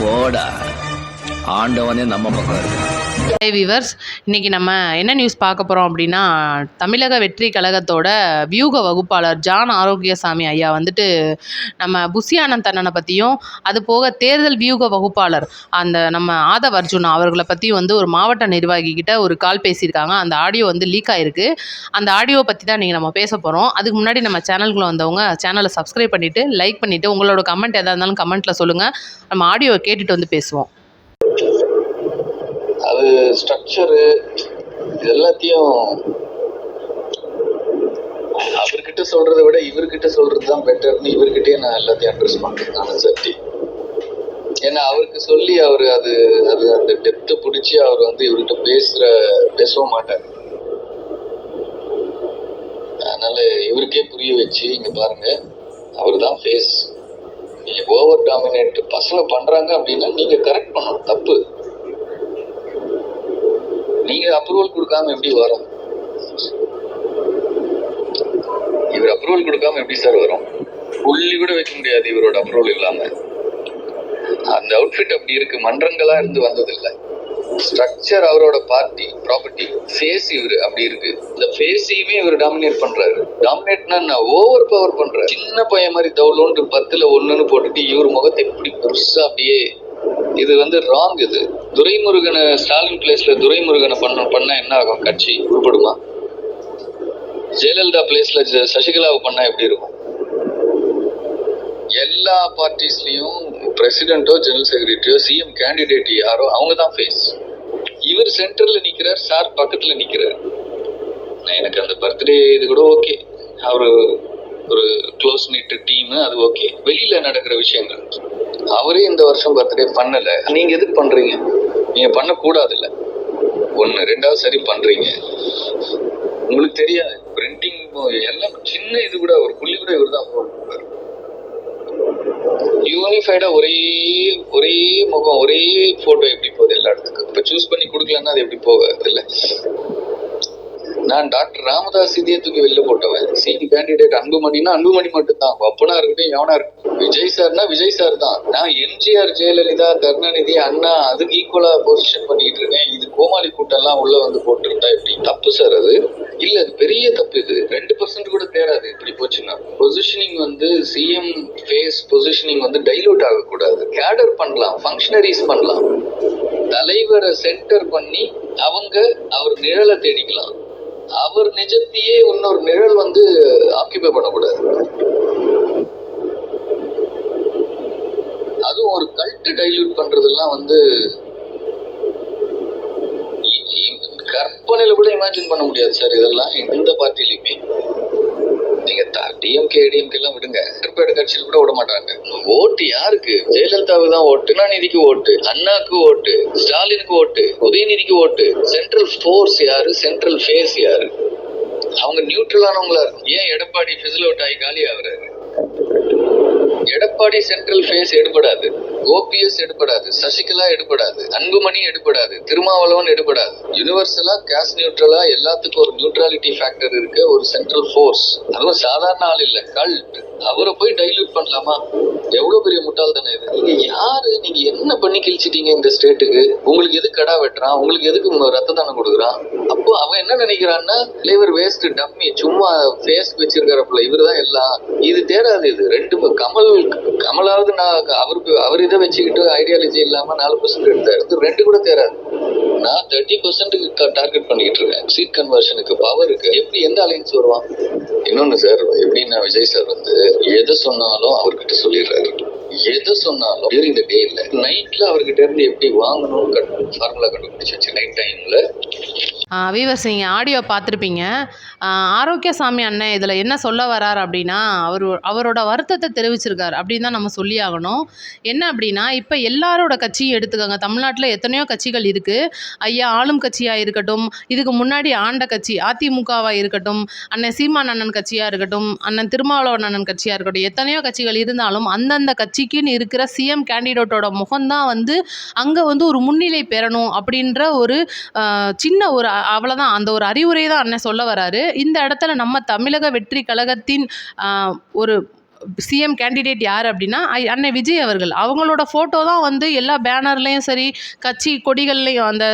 போடா, ஆண்டவனே நம்ம பக்கம் இருக்கு. ஹாய் வீவர்ஸ், இன்றைக்கி நம்ம என்ன நியூஸ் பார்க்க போகிறோம் அப்படின்னா, தமிழக வெற்றி கழகத்தோட வியூக வகுப்பாளர் ஜான் ஆரோக்கியசாமி ஐயா வந்துட்டு நம்ம புஷி ஆனந்த் அண்ணனை பற்றியும், அது போக தேர்தல் வியூக வகுப்பாளர் அந்த நம்ம ஆதவ் அர்ஜுனா அவர்களை பற்றி வந்து ஒரு மாவட்ட நிர்வாகி கிட்ட ஒரு கால் பேசியிருக்காங்க. அந்த ஆடியோ வந்து லீக் ஆகிருக்கு. அந்த ஆடியோ பற்றி தான் இன்றைக்கி நம்ம பேச போகிறோம். அதுக்கு முன்னாடி நம்ம சேனலுக்குள்ள வந்தவங்க சேனலை சப்ஸ்கிரைப் பண்ணிவிட்டு லைக் பண்ணிவிட்டு உங்களோட கமெண்ட் எதாக இருந்தாலும் கமெண்ட்டில் சொல்லுங்கள். நம்ம ஆடியோவை கேட்டுட்டு வந்து பேசுவோம். அது ஸ்ட்ரக்சரு எல்லாத்தையும் அவர்கிட்ட சொல்றதை விட இவர்கிட்ட சொல்றது தான் பெட்டர்னு இவர்கிட்டயே நான் எல்லாத்தையும் அட்ரஸ் பண்றேன் நானும் சக்தி. ஏன்னா அவருக்கு சொல்லி அவர் அது அந்த டெப்த்தை பிடிச்சி அவர் வந்து இவர்கிட்ட பேசவும் மாட்டார். அதனால இவருக்கே புரிய வச்சு இங்க பாருங்க, அவர் தான் ஃபேஸ். நீங்க ஓவர் டாமினேட் பசங்க பண்றாங்க அப்படின்னா நீங்க கரெக்ட் பண்ணணும். தப்பு. நீங்க அப்ரூவல் கொடுக்காம எப்படி வரும்? இவர் அப்ரூவல் கொடுக்காம எப்படி சார் வரும்? புள்ளி கூட வைக்க முடியாது இவரோட அப்ரூவல் இல்லாம. அந்த அவுட்ஃபிட் அப்படி இருக்கு. மன்றங்களா இருந்து வந்ததில்லை. ஸ்ட்ரக்சர் அவரோட பார்ட்டி ப்ராப்பர்ட்டி. ஃபேஸ் இவரு அப்படி இருக்கு. இந்த ஃபேஸையுமே இவர் டாமினேட் பண்றாரு. டாமினேட்னா ஓவர் பவர் பண்றாரு. சின்ன பையன் மாதிரி தவுளோன்று 10ல் 1ன்னு போட்டுட்டு இவர் முகத்தை எப்படி பெருசா அப்படியே. இது வந்து ராங். இது துரைமுருகனை ஸ்டாலின் பிளேஸ்ல துரைமுருகனை பண்ணா என்ன ஆகும்? கட்சி உருப்படுமா? ஜெயலலிதா பிளேஸ்ல சசிகலாவை பண்ணா எப்படி இருக்கும்? எல்லா பார்ட்டிஸ்லயும் பிரசிடென்ட்டோ ஜெனரல் செக்ரட்டரியோ சிஎம் கேண்டிடேட் யாரோ அவங்க தான் ஃபேஸ். இவர் சென்டர்ல நிக்கிறார், சார் பக்கத்துல நிக்கிறார். எனக்கு அந்த பர்த்டே இது கூட ஓகே, அவரு ஒரு க்ளோஸ் நீட் டீம், அது ஓகே. வெளியில நடக்கிற விஷயங்கள் அவரே இந்த வருஷம் பர்த்டே பண்ணல. நீங்க எதுக்கு பண்றீங்க? நீங்க பண்ணக்கூடாது இல்ல. ஒண்ணு. ரெண்டாவது சரி பண்றீங்க, உங்களுக்கு தெரியாது பிரிண்டிங் எல்லாம் சின்ன இது கூட ஒரு புள்ளி கூட இவர் தான் போடுவார். யூனிஃபைடா ஒரே முகம் ஒரே போட்டோ எப்படி போகுது எல்லா இடத்துக்கும்? இப்ப சூஸ் பண்ணி கொடுக்கலன்னா அது எப்படி போகுது இல்ல? நான் டாக்டர் ராமதாஸ் இதே தூக்கி வெளில போட்டவன். சிடி கேண்டிடேட் அன்புமணினா அன்புமணி மட்டும் தான். அப்பனா இருக்கட்டும் எவனா இருக்கட்டும். விஜய் சார்னா விஜய் சார் தான். நான் எம்ஜிஆர், ஜெயலலிதா, கருணாநிதி, அண்ணா அதுக்கு ஈக்குவலா பொசிஷன் பண்ணிட்டு இருக்கேன். இது கோமாளி கூட்டம்லாம் உள்ள வந்து போட்டுருந்தா எப்படி? தப்பு சார். அது இல்ல, அது பெரிய தப்பு. இது 2% கூட தேராது இப்படி போச்சுன்னா. பொசிஷனிங் வந்து சிஎம் ஃபேஸ் பொசிஷனிங் வந்து டைலூட் ஆகக்கூடாது. கேடர் பண்ணலாம், ஃபங்க்ஷனரிஸ் பண்ணலாம். தலைவரை சென்டர் பண்ணி அவர் நிழலை தேடிக்கலாம். அவர் நிஜத்தையே இன்னொரு நிழல் வந்து ஆக்கிபை பண்ணக்கூடாது. அதுவும் ஒரு கல்ட் டைல்யூட் பண்றதெல்லாம் வந்து கற்பனையில கூட இமேஜின் பண்ண முடியாது சார். இதெல்லாம் எந்த பார்ட்டிலையுமே நீங்க டிஎம்கே ஏடிஎம்கே எல்லாம் விடுங்க, திருப்பேடு கட்சியில் கூட விட மாட்டாங்க. ஓட்டு யாருக்கு? ஜெயலலிதாவுக்கு தான் ஓட்டு, கருணாநிதிக்கு ஓட்டு, அண்ணாக்கு ஓட்டு, ஸ்டாலினுக்கு ஓட்டு, உதயநிதிக்கு ஓட்டு. சென்ட்ரல் ஃபோர்ஸ் யாரு? சென்ட்ரல் ஃபேஸ் யாரு? அவங்க நியூட்ரலானவங்களா இருக்கும். ஏன் எடப்பாடி ஃபிசில் அவுட் ஆகி காலி ஆகுறாரு? எடப்பாடி சென்ட்ரல் ஃபேஸ் எடுபடாது, ஓபிஎஸ் எடுபடாது, சசிகலா எடுபடாது, அன்புமணி எடுபடாது, திருமாவளவன் எடுபடாது. யுனிவர்சலா கேஸ் நியூட்ரலா எல்லாத்துக்கும் ஒரு நியூட்ராலிட்டி ஃபேக்டர் இருக்கு. ஒரு சென்ட்ரல் ஃபோர்ஸ், அதுவும் சாதாரண ஆள் இல்ல, கல்ட். அவரை போய் டைல்யூட் பண்ணலாமா? எவ்வளவு பெரிய முட்டாள் தானே இது. நீங்க யாரு? நீங்க என்ன பண்ணி கிழிச்சிட்டீங்க இந்த ஸ்டேட்டுக்கு? உங்களுக்கு எதுக்கு கடா வெட்டுறான்? உங்களுக்கு எதுக்கு ரத்த தானம் கொடுக்குறான்? அப்போ அவன் என்ன நினைக்கிறான்னா, இவர் வேஸ்ட் டம்மி, சும்மா ஃபேஸ் வச்சிருக்கிறப்பல இவருதான் எல்லாம். இது தேராது. இது ரெண்டு கமலாவது நான் அவர் இதை வச்சுக்கிட்டு ஐடியாலஜி இல்லாம 4% எடுத்தாரு. இது 2 கூட தேராது. நான் 30% டார்கெட் பண்ணிட்டு இருக்கேன். சீட் கன்வர்ஷனுக்கு பவருக்கு எப்படி எந்த அலைன்ஸ் வருவான்? இன்னொன்னு சார், எப்படின்னா விஜய் சார் வந்து எதை சொன்னாலும் அவர்கிட்ட சொல்லிடுறாரு. எதை சொன்னாலும் டியூரிங் த டே இல்ல, நைட்ல அவர்கிட்ட இருந்து எப்படி வாங்கணும் ஃபார்முலா கண்டுபிடிச்சாச்சு நைட் டைம்ல. வீவர்ஸ், நீங்கள் ஆடியோ பார்த்துருப்பீங்க. ஆரோக்கியசாமி அண்ணன் இதில் என்ன சொல்ல வரார் அப்படின்னா, அவரோட வருத்தத்தை தெரிவிச்சிருக்கார் அப்படின்னு தான் நம்ம சொல்லி ஆகணும். என்ன அப்படின்னா, இப்போ எல்லாரோட கட்சியும் எடுத்துக்கோங்க. தமிழ்நாட்டில் எத்தனையோ கட்சிகள் இருக்குது. ஐயா ஆளும் கட்சியாக இருக்கட்டும், இதுக்கு முன்னாடி ஆண்ட கட்சி அதிமுகவாக இருக்கட்டும், அண்ணன் சீமான் அண்ணன் கட்சியாக இருக்கட்டும், அண்ணன் திருமாவளவன் அண்ணன் கட்சியாக இருக்கட்டும், எத்தனையோ கட்சிகள் இருந்தாலும் அந்தந்த கட்சிக்குன்னு இருக்கிற சிஎம் கேண்டிடேட்டோட முகம்தான் வந்து அங்கே வந்து ஒரு முன்னிலை பெறணும் அப்படின்ற ஒரு சின்ன ஒரு அவ்வளோதான். அந்த ஒரு அறிவுரை தான் அண்ணன் சொல்ல வராரு. இந்த இடத்துல நம்ம தமிழக வெற்றி கழகத்தின் ஒரு சிஎம் கேண்டிடேட் யார் அப்படின்னா அன்னை விஜய் அவர்கள். அவங்களோட ஃபோட்டோ தான் வந்து எல்லா பேனர்லேயும் சரி, கட்சி கொடிகள்லையும், அந்த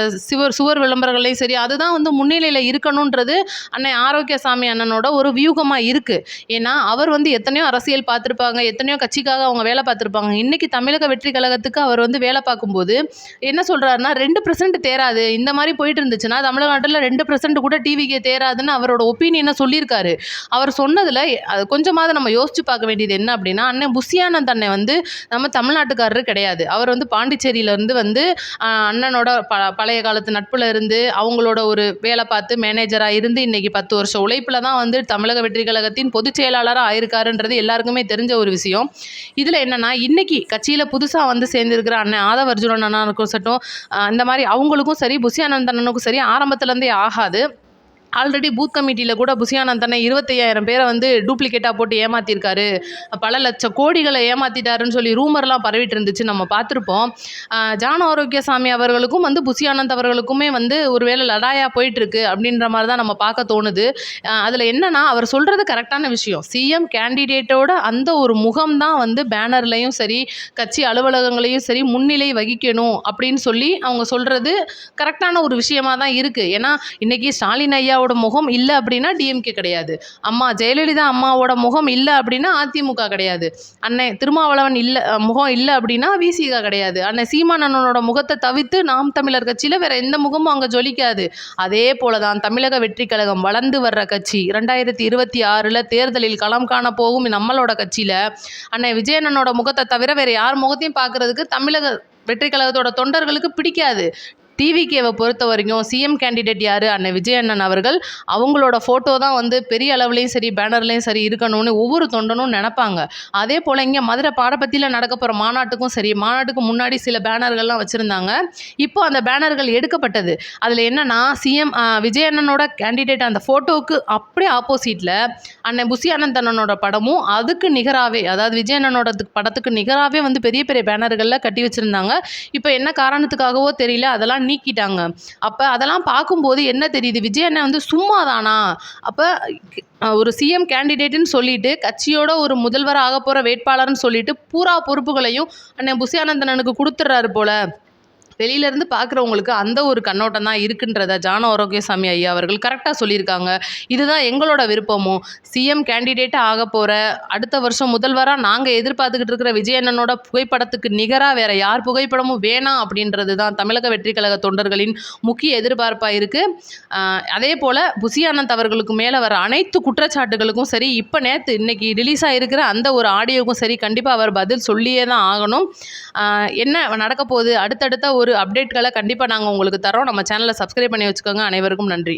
சுவர் விளம்பரங்கள்லையும் சரி, அதுதான் வந்து முன்னிலையில் இருக்கணுன்றது அன்னை ஆரோக்கியசாமி அண்ணனோட ஒரு வியூகமாக இருக்குது. ஏன்னா அவர் வந்து எத்தனையோ அரசியல் பார்த்துருப்பாங்க, எத்தனையோ கட்சிக்காக அவங்க வேலை பார்த்துருப்பாங்க. இன்றைக்கி தமிழக வெற்றி கழகத்துக்கு அவர் வந்து வேலை பார்க்கும்போது என்ன சொல்கிறாருன்னா 2% தேராது, இந்த மாதிரி போயிட்டு இருந்துச்சுன்னா தமிழ்நாட்டில் 2% கூட டிவிக்கே தேராதுன்னு அவரோட ஒப்பீனியனை சொல்லியிருக்காரு. அவர் சொன்னதில் அது கொஞ்சமாவது நம்ம யோசிச்சு பார்க்க வேண்டியது என்ன அப்படின்னா, அண்ணன் புஷியானந்த் அண்ணன் வந்து நம்ம தமிழ்நாட்டுக்காரரு கிடையாது. அவர் வந்து பாண்டிச்சேரியிலேருந்து வந்து அண்ணனோட பழைய காலத்து நட்பில் இருந்து அவங்களோட ஒரு வேலை பார்த்து மேனேஜராக இருந்து இன்றைக்கி 10 வருஷம் உழைப்பில் தான் வந்து தமிழக வெற்றி கழகத்தின் பொதுச் செயலாளராக ஆயிருக்காருன்றது எல்லாருக்குமே தெரிஞ்ச ஒரு விஷயம். இதில் என்னென்னா, இன்றைக்கி கட்சியில் புதுசாக வந்து சேர்ந்துருக்கிற அண்ணன் ஆதவ அர்ஜுனன் அண்ணனுக்கும் சட்டும் இந்த மாதிரி அவங்களுக்கும் சரி, புஷியானந்த் அண்ணனுக்கும் சரி ஆரம்பத்துலேருந்தே ஆகாது. ஆல்ரெடி பூத் கமிட்டியில் கூட புஷியானந்தனை 25,000 பேரை வந்து டூப்ளிகேட்டாக போட்டு ஏமாற்றிருக்காரு, பல லட்சம் கோடிகளை ஏமாற்றிட்டாருன்னு சொல்லி ரூமர்லாம் பரவிட்டு இருந்துச்சு, நம்ம பார்த்துருப்போம். ஜான ஆரோக்கியசாமி அவர்களுக்கும் வந்து புஷியானந்த் அவர்களுக்குமே வந்து ஒரு வேளை லடாயாக போயிட்டுருக்கு அப்படின்ற மாதிரி தான் நம்ம பார்க்க தோணுது. அதில் என்னென்னா, அவர் சொல்கிறது கரெக்டான விஷயம். சிஎம் கேண்டிடேட்டோட அந்த ஒரு முகம் தான் வந்து பேனர்லையும் சரி, கட்சி அலுவலகங்களையும் சரி முன்னிலை வகிக்கணும் அப்படின்னு சொல்லி அவங்க சொல்கிறது கரெக்டான ஒரு விஷயமாக தான் இருக்குது. ஏன்னா இன்றைக்கி ஸ்டாலின் ஐயாவோட முகம் இல்லை அப்படின்னா டிஎம்கே கிடையாது, அம்மா ஜெயலலிதா அம்மாவோட முகம் இல்லை அப்படின்னா அதிமுக கிடையாது, அண்ணன் திருமாவளவன் இல்லை முகம் இல்லை அப்படின்னா விசிக கிடையாது, அண்ணன் சீமானனோட முகத்தை தவிர்த்து நாம் தமிழர் கட்சியில் வேற எந்த முகமும் அங்கே ஜொலிக்காது. அதே போல தான் தமிழக வெற்றி கழகம் வளர்ந்து வர்ற கட்சி. 2026 தேர்தலில் களம் காண போகும் நம்மளோட கட்சியில் அண்ணன் விஜயண்ணனோட முகத்தை தவிர வேற யார் முகத்தையும் பார்க்கறதுக்கு தமிழக வெற்றி கழகத்தோட தொண்டர்களுக்கு பிடிக்காது. டிவிகேவை பொறுத்த வரைக்கும் சிஎம் கேண்டிடேட் யார், அண்ணன் விஜயண்ணன் அவர்கள். அவங்களோட ஃபோட்டோ தான் வந்து பெரிய அளவுலையும் சரி, பேனர்லையும் சரி இருக்கணும்னு ஒவ்வொரு தொண்டனும் நினைப்பாங்க. அதே போல் இங்கே மதுரை பாடப்பத்தியில் நடக்க போகிற மாநாட்டுக்கும் சரி, மாநாட்டுக்கு முன்னாடி சில பேனர்கள்லாம் வச்சுருந்தாங்க. இப்போ அந்த பேனர்கள் எடுக்கப்பட்டது. அதில் என்னென்னா, சிஎம் விஜயண்ணனோட கேண்டிடேட் அந்த ஃபோட்டோவுக்கு அப்படியே ஆப்போசிட்டில் அண்ணன் புஷியானந்த் அண்ணனோட படமும் அதுக்கு நிகராகவே, அதாவது விஜயண்ணனோட படத்துக்கு நிகராகவே வந்து பெரிய பெரிய பேனர்களில் கட்டி வச்சுருந்தாங்க. இப்போ என்ன காரணத்துக்காகவோ தெரியல, அதெல்லாம் நீக்கிட்டாங்க. அப்போ அதெல்லாம் பார்க்கும்போது என்ன தெரியுது, விஜய் அண்ணன் வந்து சும்மா தானா? அப்போ ஒரு சிஎம் கேண்டிடேட்டுன்னு சொல்லிட்டு கட்சியோட ஒரு முதல்வர் ஆக போகிற வேட்பாளர்னு சொல்லிட்டு பூரா பொறுப்புகளையும் அண்ணன் புஷியானந்தனுக்கு கொடுத்துட்றாரு போல. வெளியிலேருந்து பார்க்குறவங்களுக்கு அந்த ஒரு கண்ணோட்டம் தான் இருக்குன்றத ஜான ஆரோக்கியசாமி ஐயா அவர்கள் கரெக்டாக சொல்லியிருக்காங்க. இதுதான் எங்களோட விருப்பமும். சிஎம் கேண்டிடேட்டாக ஆக போகிற அடுத்த வருஷம் முதல்வராக நாங்கள் எதிர்பார்த்துக்கிட்டு இருக்கிற விஜயண்ணனோட புகைப்படத்துக்கு நிகராக வேறு யார் புகைப்படமும் வேணாம் அப்படின்றது தான் தமிழக வெற்றி கழக தொண்டர்களின் முக்கிய எதிர்பார்ப்பாக இருக்குது. அதே போல் புஷியானந்த் அவர்களுக்கு மேலே வர அனைத்து குற்றச்சாட்டுகளுக்கும் சரி, இப்போ இன்னைக்கு ரிலீஸ் ஆகிருக்கிற அந்த ஒரு ஆடியோவுக்கும் சரி, கண்டிப்பாக அவர் பதில் சொல்லியே தான் ஆகணும். என்ன நடக்க போகுது, அடுத்தடுத்த ஒரு அப்டேட்களை கண்டிப்பாக நாங்கள் உங்களுக்கு தரோம். நம்ம சேனலை சப்ஸ்கிரைப் பண்ணி வச்சுக்கோங்க. அனைவருக்கும் நன்றி.